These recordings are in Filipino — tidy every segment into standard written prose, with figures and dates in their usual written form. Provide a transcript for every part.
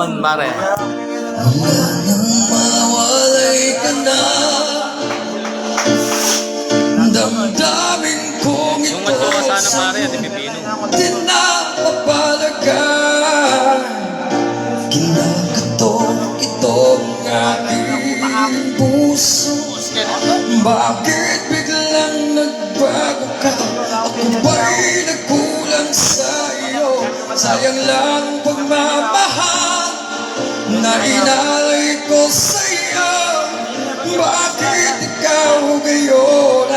naman pare. Wala nang mawalay ka na. Damdamin kong ito Yung matyo ka sana pare, at ipipino. di na mapalagay. Kinakatok itong aking puso. Bakit biglang nagbago ka? Ako ba'y nagkulang sa iyo? Sayang lang ang pagmamahal na inalay ko sa iyo. Bakit ikaw ngayon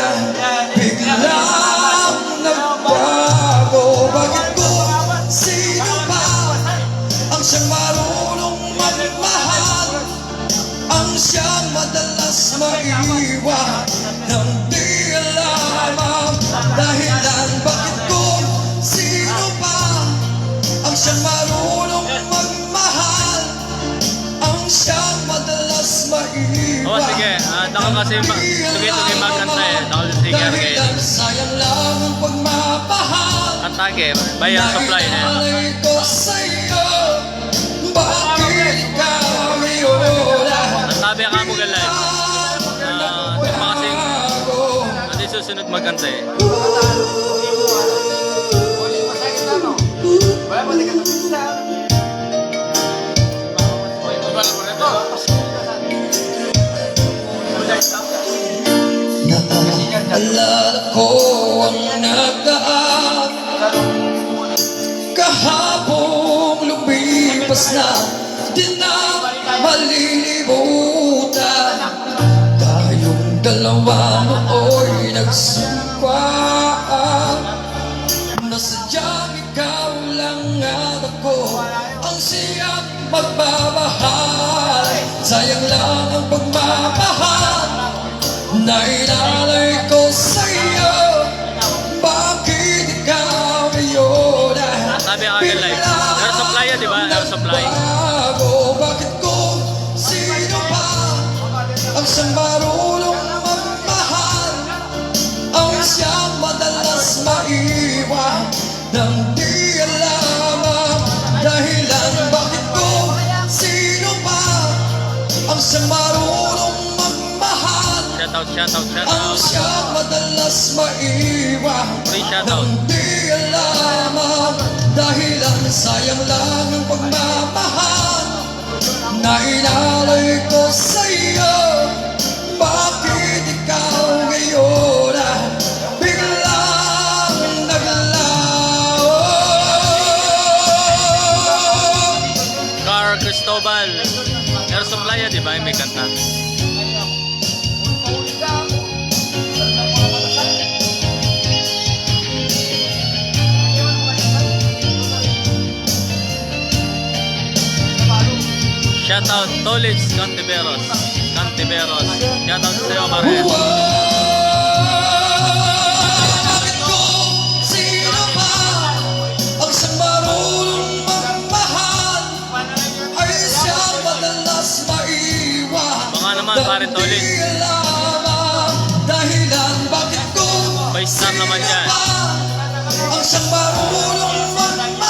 biglang nagbago? Bakit ko? Sino ba ang siyang marunong magmahal? Ang siyang madalas maiwan nang di alam dahilan. Bakit ko? Sino ba ang siyang marunong magmahal? Ang siyang madalas maiwan. Oh sige, dako kasi tuloy-tuloy magkanta eh. Dako sige kayo. Dahilan sayang lang ang pagmamahal Kanta kayo, bayan supply na yan. inalay ko sa iyo. Bakit ikaw ngayon Sabi ang kamo galay. Di ba kasing hindi susunod magkanta eh. Naalala ko ang nagaan kahapong lumipas na, di na malilimutan. Tayong dalawa nooy nagsumpaan na sadyang ikaw lang at ako ang siyang magmamahal. Sayang lang ang pagmamahal na inalay ko sa iyo. Bakit ikaw ngayon Sabi ang galay. Air supply yan, di ba? Air supply. nagbago? Bakit ko? Sino ba ang siyang marunong magmahal? Ang siyang madalas maiwan nang di alam ang dahilan. Bakit ko? Sino ba ang siyang marunong magmahal? Shoutout. Ang siyang madalas maiwan Free shoutout. nang di alam ang dahilan. Sayang lang ang pagmamahal na inalay ko sa iyo. Bakit ikaw ngayon biglang naglaho? Car Cristobal. Air supply yan, di ba? May kanta. Shoutout Tolits Cantiveros. Shoutout sa iyo pare. Bakit ko? Sino ba ang siyang marunong magmahal? Ay siyang madalas maiwan Baka naman pare Tolits. di alam ang dahilan. Bakit ko? By star naman yan. Ang siyang marunong magmahal?